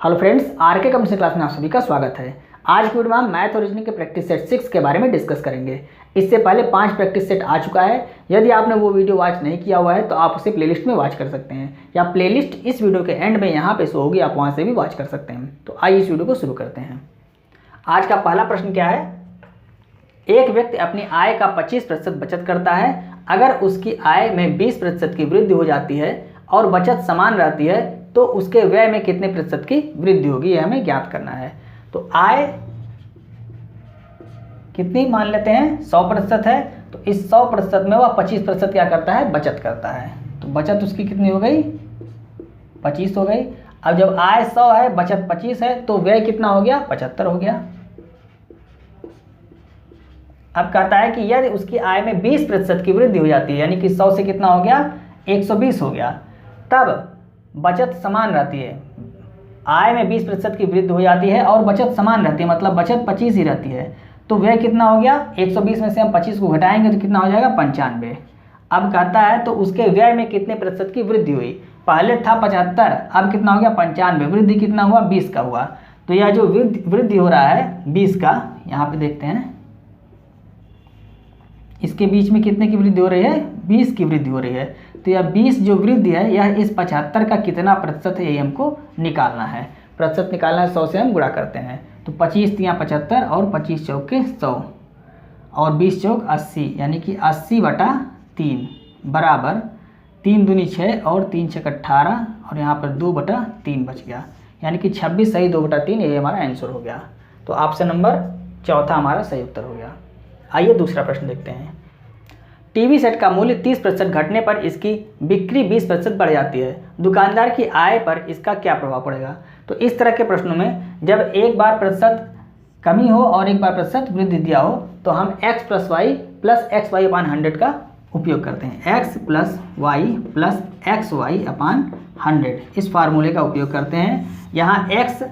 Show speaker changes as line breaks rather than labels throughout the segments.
Hello friends, RK computer class में आप सभी का स्वागत है। आज की वीडियो में हम मैथ और रीजनिंग के प्रैक्टिस सेट 6 के बारे में डिस्कस करेंगे। इससे पहले 5 प्रैक्टिस सेट आ चुका है। यदि आपने वो वीडियो वॉच नहीं किया हुआ है तो आप उसे प्लेलिस्ट में वॉच कर सकते हैं, या प्लेलिस्ट इस वीडियो के एंड में यहाँ पे शो होगी, आप वहाँ से भी वॉच कर सकते हैं। तो आइए इस वीडियो को शुरू करते हैं। आज का पहला प्रश्न क्या है? एक व्यक्ति अपनी आय का 25% बचत करता है। अगर उसकी आय में 20% की वृद्धि हो जाती है और बचत समान रहती है तो उसके व्यय में कितने प्रतिशत की वृद्धि होगी, यह हमें ज्ञात करना है। तो आय कितनी मान लेते हैं? 100% है, तो इस 100% में वह 25% क्या करता है? बचत करता है। तो बचत उसकी कितनी हो गई? 25 हो गई। अब जब आय 100 है, बचत 25 है, तो व्यय कितना हो गया? 75 हो गया। अब कहता है कि यदि उसकी आय में 20% की वृद्धि हो जाती है, यानी कि 100 से कितना हो गया? 120 हो गया, तब बचत समान रहती है। आय में 20% की वृद्धि हो जाती है और बचत समान रहती है, मतलब बचत 25 ही रहती है। तो व्यय कितना हो गया? 120 में से हम 25 को घटाएंगे तो कितना हो जाएगा? 95। अब कहता है तो उसके व्यय में कितने प्रतिशत की वृद्धि हुई? पहले था 75, अब कितना हो गया? 95। वृद्धि कितना हुआ? 20 का हुआ। तो यह जो वृद्धि हो रहा है 20 का, यहाँ पे देखते हैं इसके बीच में कितने की वृद्धि हो रही है? 20 की वृद्धि हो रही है। तो यह 20 जो वृद्धि है यह इस 75 का कितना प्रतिशत है, ये हमको निकालना है। प्रतिशत निकालना है, 100 से हम गुणा करते हैं। तो 25 तियाँ 75 और 25 चौके 100 और 20 चौक 80, यानी कि 80/3 बराबर 3 दूनी 6 और 3 छक 18 और यहाँ पर 2/3 बच गया, यानी कि 26 सही 2/3, ये हमारा आंसर हो गया। तो ऑप्शन नंबर चौथा हमारा सही उत्तर हो गया। आइए दूसरा प्रश्न देखते हैं। टीवी सेट का मूल्य 30% घटने पर इसकी बिक्री 20% बढ़ जाती है। दुकानदार की आय पर इसका क्या प्रभाव पड़ेगा? तो इस तरह के प्रश्नों में जब एक बार प्रतिशत कमी हो और एक बार प्रतिशत वृद्धि दिया हो तो हम x + y + xy/100 का उपयोग करते हैं। x + y + xy/100 इस फार्मूले का उपयोग करते हैं। यहाँ x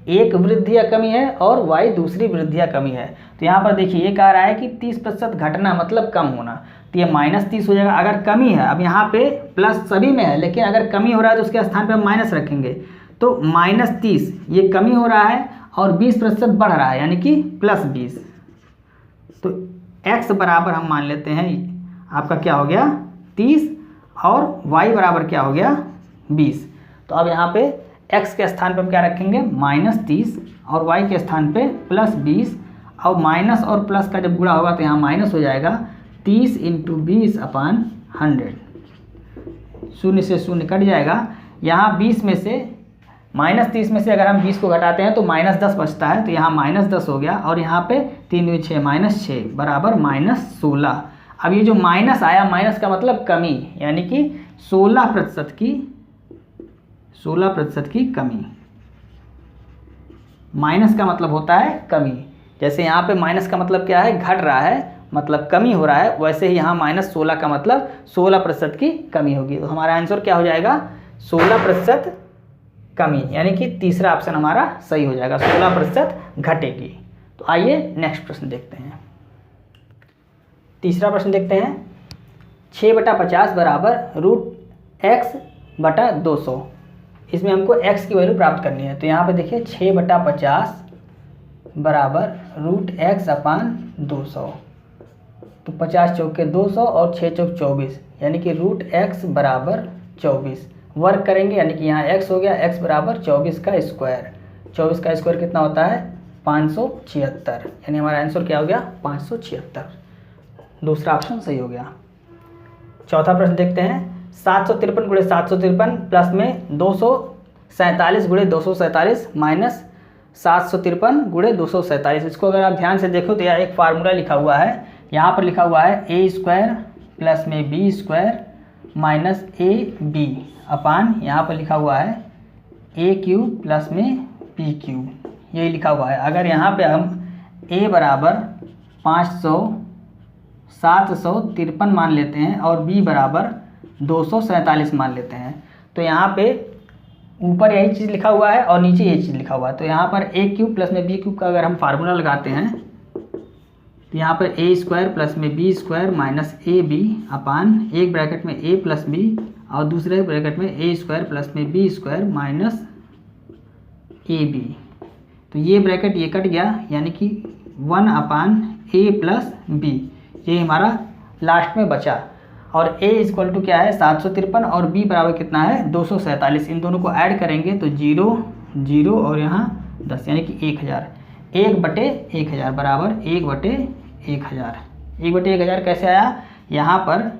एक वृद्धि या कमी है और y दूसरी वृद्धि या कमी है। तो यहाँ पर देखिए ये कह रहा है कि 30% घटना मतलब कम होना, तो ये -30 हो जाएगा। अगर कमी है, अब यहाँ पे प्लस सभी में है, लेकिन अगर कमी हो रहा है तो उसके स्थान पे हम माइनस रखेंगे। तो -30 ये कमी हो रहा है और 20% बढ़ रहा है, यानी कि +20। तो x बराबर हम मान लेते हैं आपका क्या हो गया? 30 और y बराबर क्या हो गया? 20। तो अब यहाँ पे x के स्थान पे हम क्या रखेंगे? -30 और y के स्थान पे +20। और माइनस और प्लस का जब गुणा होगा तो यहाँ माइनस हो जाएगा। 30 × 20/100, शून्य से शून्य कट जाएगा। यहाँ 20 में से -30 में से अगर हम 20 को घटाते हैं तो -10 बचता है, तो यहाँ -10 हो गया। और यहाँ पे 3 × 6 -6 बराबर -16। अब ये जो माइनस आया, माइनस का मतलब कमी, यानी कि 16% की कमी। माइनस का मतलब होता है कमी। जैसे यहाँ पे माइनस का मतलब क्या है? घट रहा है, मतलब कमी हो रहा है। वैसे ही यहाँ -16 का मतलब 16% की कमी होगी। तो हमारा आंसर क्या हो जाएगा? 16% कमी, यानी कि तीसरा ऑप्शन हमारा सही हो जाएगा, 16% घटेगी। तो आइए नेक्स्ट प्रश्न देखते हैं। तीसरा प्रश्न देखते हैं। 6/50 बराबर √x/200। इसमें हमको x की वैल्यू प्राप्त करनी है। तो यहाँ पे देखिए 6/50 बराबर √x/200। तो 50 चौके 200 और 6 चौक 24, यानी कि √x बराबर 24 वर्क करेंगे, यानी कि यहाँ x हो गया। x बराबर 24 का स्क्वायर। 24 का स्क्वायर कितना होता है? 576, यानी हमारा आंसर क्या हो गया? 576। दूसरा ऑप्शन सही हो गया। चौथा प्रश्न देखते हैं। 753 × 753 प्लस में 247 × 247 माइनस 753 × 247। इसको अगर आप ध्यान से देखो तो यह एक फार्मूला लिखा हुआ है। यहाँ पर लिखा हुआ है a² प्लस में b² माइनस ab अपान, यहाँ पर लिखा हुआ है a³ प्लस में b³, यही लिखा हुआ है। अगर यहाँ पे हम a बराबर 753 मान लेते हैं और b बराबर 247 मान लेते हैं, तो यहाँ पे ऊपर यही चीज़ लिखा हुआ है और नीचे यही चीज़ लिखा हुआ है। तो यहाँ पर a³ प्लस में b³ का अगर हम फार्मूला लगाते हैं तो यहाँ पर a² प्लस में b² माइनस ab अपान, एक ब्रैकेट में a प्लस b और दूसरे ब्रैकेट में a² प्लस में b² माइनस ए बी, तो ये ब्रैकेट ये कट गया, यानी कि 1/a प्लस बी, ये हमारा लास्ट में बचा। और a इक्वल टू क्या है 753 और b बराबर कितना है 247। इन दोनों को ऐड करेंगे तो 0 0 और यहाँ 10, यानी कि 1000। 1/1000 बराबर 1/1000। 1/1000 कैसे आया, यहाँ पर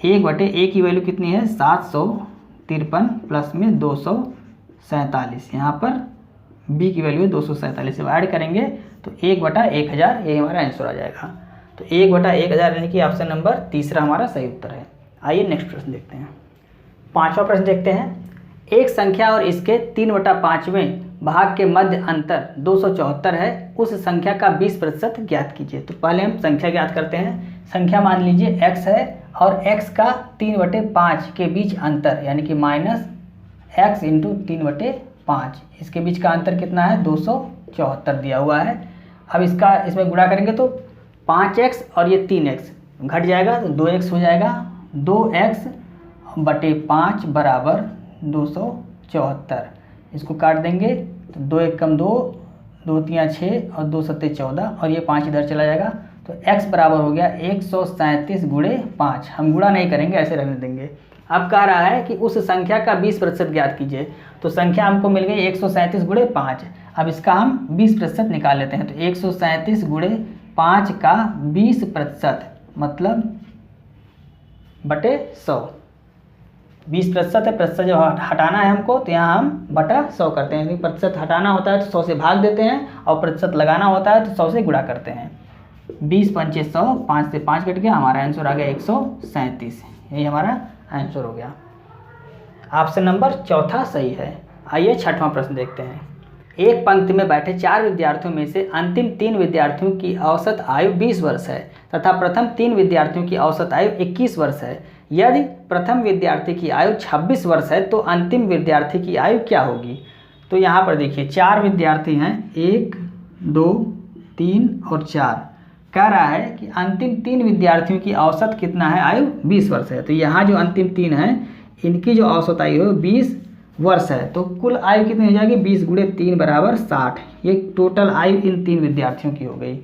1/a की वैल्यू कितनी है 753 प्लस में 247, यहाँ पर b की वैल्यू है 247। जब ऐड करेंगे तो 1/1000, ये हमारा आंसर आ जाएगा। तो 1/1000 यानी कि ऑप्शन नंबर तीसरा हमारा सही उत्तर है। आइए नेक्स्ट प्रश्न देखते हैं। 5वां प्रश्न देखते हैं। एक संख्या और इसके 3/5वें भाग के मध्य अंतर 274 है, उस संख्या का 20% ज्ञात कीजिए। तो पहले हम संख्या ज्ञात करते हैं। संख्या मान लीजिए x है और x का 3/5 के बीच अंतर, यानी कि -x × 3/5, इसके बीच का अंतर कितना है 274 दिया हुआ है। अब इसमें गुणा करेंगे तो 5x और ये 3x घट जाएगा तो 2x हो जाएगा। 2x/5 बराबर 274, इसको काट देंगे तो 2 × 1 = 2, 2 × 3 = 6 और 2 × 7 = 14 और ये 5 इधर चला जाएगा। तो x बराबर हो गया 137 × 5। हम गुणा नहीं करेंगे, ऐसे रहने देंगे। अब कह रहा है कि उस संख्या का 20% ज्ञात कीजिए। तो संख्या हमको मिल गई 137 × 5। अब इसका हम 20% निकाल लेते हैं। तो 137 × 5 का 20% मतलब बटे 100। 20% है, प्रतिशत जब हटाना है हमको तो यहाँ हम बटा 100 करते हैं, क्योंकि प्रतिशत हटाना होता है तो 100 से भाग देते हैं और प्रतिशत लगाना होता है तो 100 से गुणा करते हैं। 20 × 5 = 100, 5 से 5 कट गया, हमारा आंसर आ गया 137। यही हमारा आंसर हो गया। ऑप्शन नंबर चौथा सही है। आइए 6वां प्रश्न देखते हैं। एक पंक्ति में बैठे 4 विद्यार्थियों में से अंतिम 3 विद्यार्थियों की औसत आयु 20 वर्ष है तथा प्रथम 3 विद्यार्थियों की औसत आयु 21 वर्ष है। यदि प्रथम विद्यार्थी की आयु 26 वर्ष है तो अंतिम विद्यार्थी की आयु क्या होगी। तो यहाँ पर देखिए 4 विद्यार्थी हैं, 1 2 3 और 4। कह रहा है कि अंतिम 3 विद्यार्थियों की औसत कितना है आयु 20 वर्ष है। तो यहाँ जो अंतिम 3 हैं इनकी जो औसत आयु है 20 वर्ष है। तो कुल आयु कितनी हो जाएगी 20 × 3 बराबर 60। ये टोटल आयु इन 3 विद्यार्थियों की हो गई।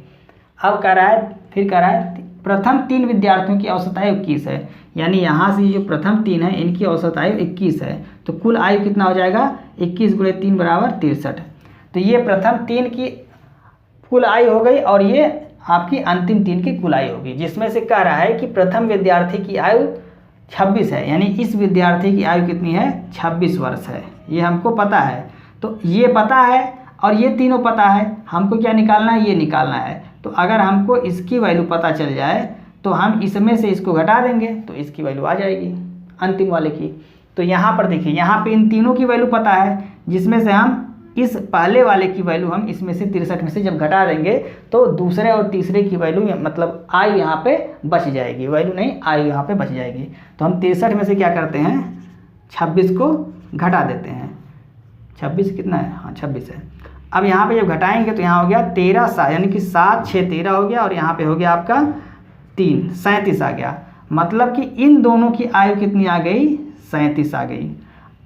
अब कह रहा है, फिर कह रहा है प्रथम 3 विद्यार्थियों की औसत आयु 21 है, यानी यहाँ से जो प्रथम 3 है इनकी औसत आयु 21 है। तो कुल आयु कितना हो जाएगा 21 × 3 बराबर 63। तो ये प्रथम 3 की कुल आयु हो गई और ये आपकी अंतिम 3 की कुल आयु होगी, जिसमें से कह रहा है कि प्रथम विद्यार्थी की आयु 26 है, यानी इस विद्यार्थी की आयु कितनी है 26 वर्ष है। ये हमको पता है, तो ये पता है और ये तीनों पता है। हमको क्या निकालना है, ये निकालना है। तो अगर हमको इसकी वैल्यू पता चल जाए तो हम इसमें से इसको घटा देंगे तो इसकी वैल्यू आ जाएगी अंतिम वाले की। तो यहाँ पर देखिए, यहाँ पे इन तीनों की वैल्यू पता है, जिसमें से हम इस पहले वाले की वैल्यू हम इसमें से 63 में से जब घटा देंगे तो दूसरे और तीसरे की वैल्यू मतलब आयु यहाँ पे बच जाएगी, वैल्यू नहीं आयु यहाँ पे बच जाएगी। तो हम 63 में से क्या करते हैं 26 को घटा देते हैं। 26 कितना है, हाँ 26 है। अब यहाँ पे जब घटाएंगे तो यहाँ हो गया 13, यानी कि 7 6 13 हो गया और यहाँ पे हो गया आपका 3 37 आ गया। मतलब कि इन दोनों की आयु कितनी आ गई 37 आ गई।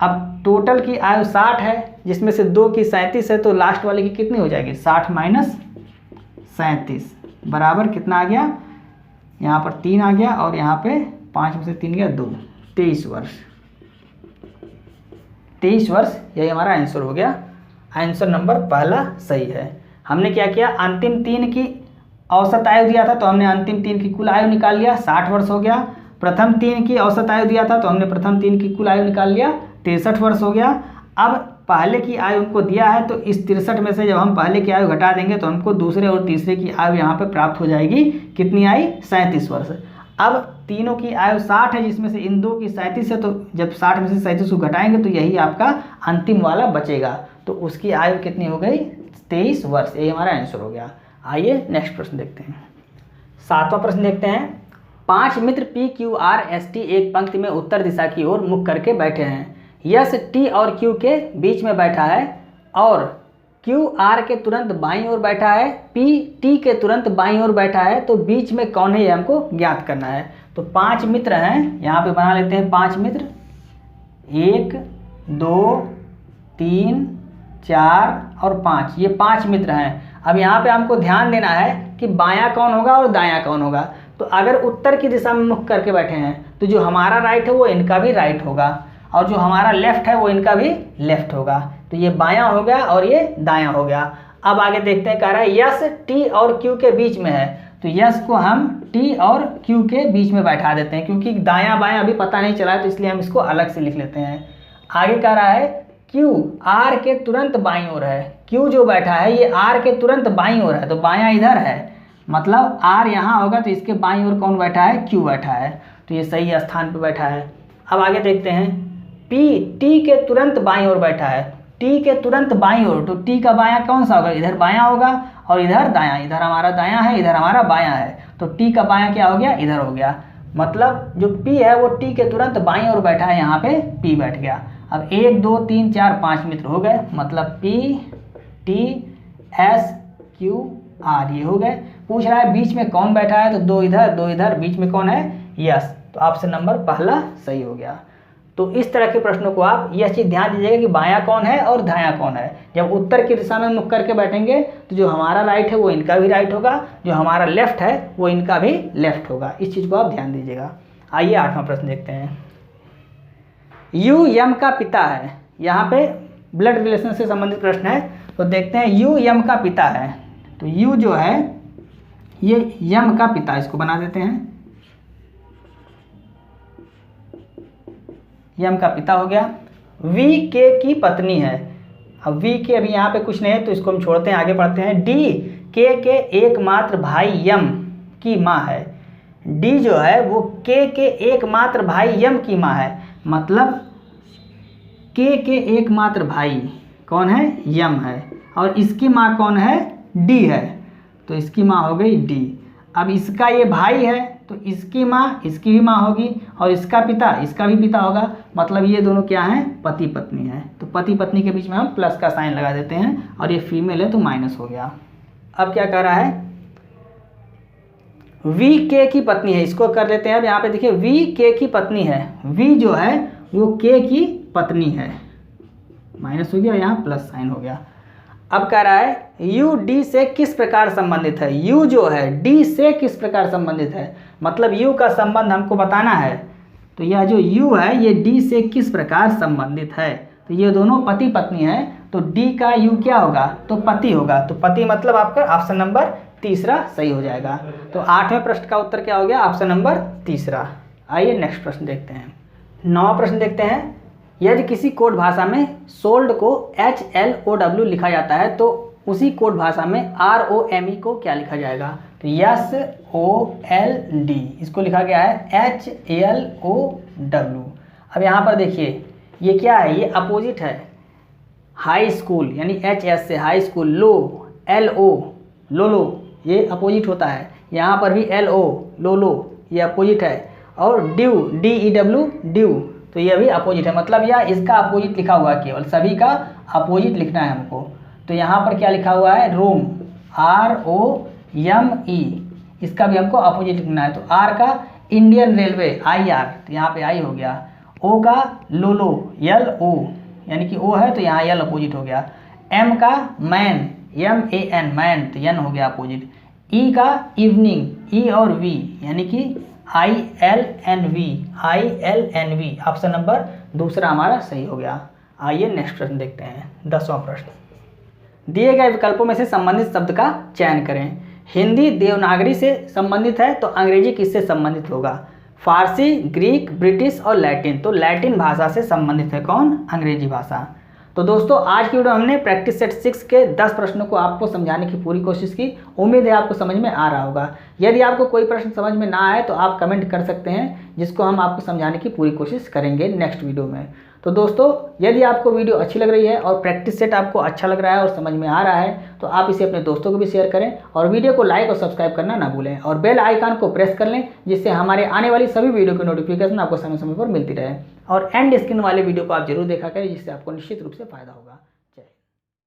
अब टोटल की आयु 60 है, जिसमें से 2 की 37 है, तो लास्ट वाले की कितनी हो जाएगी 60 - 37 बराबर कितना आ गया, यहाँ पर 3 आ गया और यहाँ पे 5 में से 3 गया 2, 23 वर्ष। 23 वर्ष यही हमारा आंसर हो गया। आंसर नंबर पहला सही है। हमने क्या किया, अंतिम 3 की औसत आयु दिया था तो हमने अंतिम 3 की कुल आयु निकाल लिया, 60 वर्ष हो गया। प्रथम 3 की औसत आयु दिया था तो हमने प्रथम 3 की कुल आयु निकाल लिया, 63 वर्ष हो गया। अब पहले की आयु उनको दिया है तो इस 63 में से जब हम पहले की आयु घटा देंगे तो हमको दूसरे और तीसरे की आयु यहाँ पे प्राप्त हो जाएगी, कितनी आई 37 वर्ष। अब तीनों की आयु 60 है, जिसमें से इन 2 की 37 है, तो जब 60 में से 37 को घटाएंगे तो यही आपका अंतिम वाला बचेगा, तो उसकी आयु कितनी हो गई 23 वर्ष। यही हमारा आंसर हो गया। आइए नेक्स्ट प्रश्न देखते हैं। 7वां प्रश्न देखते हैं। 5 मित्र P Q R S T एक पंक्ति में उत्तर दिशा की ओर मुख करके बैठे हैं। यस T और Q के बीच में बैठा है और Q R के तुरंत बाईं ओर बैठा है, P T के तुरंत बाईं ओर बैठा है, तो बीच में कौन है ये हमको ज्ञात करना है। तो 5 मित्र हैं, यहाँ पे बना लेते हैं 5 मित्र, 1 2 3 4 और 5, ये 5 मित्र हैं। अब यहाँ पे हमको ध्यान देना है कि बायां कौन होगा और दायां कौन होगा। तो अगर उत्तर की दिशा में मुख करके बैठे हैं तो जो हमारा राइट है वो इनका भी राइट होगा, और जो हमारा लेफ्ट है वो इनका भी लेफ्ट होगा। तो ये बायां हो गया और ये दायां हो गया। अब आगे देखते हैं, कह रहा है यस टी और क्यू के बीच में है। तो यस को हम टी और क्यू के बीच में बैठा देते हैं, क्योंकि दायां बायां अभी पता नहीं चला है, तो इसलिए हम इसको अलग से लिख लेते हैं। आगे कह रहा है क्यू आर के तुरंत बाईं ओर है। क्यू जो बैठा है ये आर के तुरंत बाईं ओर है, तो बायां इधर है, मतलब आर यहाँ होगा तो इसके बाईं ओर कौन बैठा है, क्यू बैठा है, तो ये सही स्थान पर बैठा है। अब आगे देखते हैं, पी टी के तुरंत बाईं ओर बैठा है। टी के तुरंत बाईं ओर, तो टी का बायां कौन सा होगा, इधर बायां होगा और इधर दायां, इधर हमारा दायां है, इधर हमारा बायां है, तो टी का बायां क्या हो गया, इधर हो गया। मतलब जो पी है वो टी के तुरंत बाईं ओर बैठा है, यहाँ पे पी बैठ गया। अब 1 2 3 4 5 मित्र हो गए, मतलब P T S Q R, ये हो गए। पूछ रहा है बीच में कौन बैठा है, तो 2 इधर, बीच में कौन है, यस, तो ऑप्शन नंबर पहला सही हो गया। तो इस तरह के प्रश्नों को आप यह चीज़ ध्यान दीजिएगा कि बायां कौन है और दायां कौन है। जब उत्तर की दिशा में मुख करके बैठेंगे तो जो हमारा राइट है वो इनका भी राइट होगा, जो हमारा लेफ्ट है वो इनका भी लेफ्ट होगा। इस चीज़ को आप ध्यान दीजिएगा। आइए 8वां प्रश्न देखते हैं। यू यम का पिता है। यहाँ पे ब्लड रिलेशन से संबंधित प्रश्न है, तो देखते हैं यू यम का पिता है। तो यू जो है ये यम का पिता, इसको बना देते हैं, यम का पिता हो गया। वी के की पत्नी है। अब वी के अभी यहाँ पे कुछ नहीं है तो इसको हम छोड़ते हैं, आगे पढ़ते हैं। डी के एकमात्र भाई यम की माँ है। डी जो है वो के एकमात्र भाई यम की माँ है, मतलब के एकमात्र भाई कौन है, यम है, और इसकी माँ कौन है, डी है, तो इसकी माँ हो गई डी। अब इसका ये भाई है तो इसकी माँ इसकी भी माँ होगी, और इसका पिता इसका भी पिता होगा, मतलब ये दोनों क्या हैं, पति पत्नी है। तो पति पत्नी के बीच में हम प्लस का साइन लगा देते हैं, और ये फीमेल है तो माइनस हो गया। अब क्या कह रहा है, वी के की पत्नी है, इसको कर लेते हैं। अब यहाँ पे देखिए वी के की पत्नी है, वी जो है वो के की पत्नी है, माइनस हो गया, यहाँ प्लस साइन हो गया। अब कह रहा है यू डी से किस प्रकार संबंधित है। यू जो है डी से किस प्रकार संबंधित है, मतलब यू का संबंध हमको बताना है। तो यह जो यू है ये डी से किस प्रकार संबंधित है, तो ये दोनों पति पत्नी है, तो डी का यू क्या होगा, तो पति होगा। तो पति मतलब आपका ऑप्शन नंबर तीसरा सही हो जाएगा। तो 8वें प्रश्न का उत्तर क्या हो गया, ऑप्शन नंबर तीसरा। आइए नेक्स्ट प्रश्न देखते हैं। 9वां प्रश्न देखते हैं। यदि किसी कोड भाषा में सोल्ड को HLOW लिखा जाता है तो उसी कोड भाषा में ROME को क्या लिखा जाएगा, तो SOLD, इसको लिखा गया है HLOW। अब यहाँ पर देखिए ये क्या है, ये अपोजिट है। हाई स्कूल यानी HS से हाई स्कूल, लो LO लो, ये अपोजिट होता है। यहाँ पर भी LO लो, ये अपोजिट है। और ड्यू DEW ड्यू, तो ये भी अपोजिट है, मतलब यह इसका अपोजिट लिखा हुआ है, केवल सभी का अपोजिट लिखना है हमको। तो यहाँ पर क्या लिखा हुआ है, रोम ROME, इसका भी हमको अपोजिट लिखना है। तो आर का इंडियन रेलवे IR, तो यहाँ पे आई हो गया। ओ का लोलो LO, यानी कि ओ है तो यहाँ L अपोजिट हो गया। M का मैन MAN मैन, तो N हो गया अपोजिट। E का इवनिंग E और V, यानी कि ILNV ऑप्शन नंबर दूसरा हमारा सही हो गया। आइए नेक्स्ट प्रश्न देखते हैं। 10वां प्रश्न। दिए गए विकल्पों में से संबंधित शब्द का चयन करें। हिंदी देवनागरी से संबंधित है तो अंग्रेजी किससे संबंधित होगा, फारसी, ग्रीक, ब्रिटिश और लैटिन, तो लैटिन भाषा से संबंधित है कौन, अंग्रेजी भाषा। तो दोस्तों आज की वीडियो हमने प्रैक्टिस सेट 6 के 10 प्रश्नों को आपको समझाने की पूरी कोशिश की। उम्मीद है आपको समझ में आ रहा होगा। यदि आपको कोई प्रश्न समझ में ना आए तो आप कमेंट कर सकते हैं, जिसको हम आपको समझाने की पूरी कोशिश करेंगे नेक्स्ट वीडियो में। तो दोस्तों यदि आपको वीडियो अच्छी लग रही है और प्रैक्टिस सेट आपको अच्छा लग रहा है और समझ में आ रहा है तो आप इसे अपने दोस्तों को भी शेयर करें, और वीडियो को लाइक और सब्सक्राइब करना ना भूलें, और बेल आइकन को प्रेस कर लें, जिससे हमारे आने वाली सभी वीडियो की नोटिफिकेशन आपको समय समय पर मिलती रहे। और एंड स्क्रीन वाले वीडियो को आप जरूर देखा करें, जिससे आपको निश्चित रूप से फायदा होगा।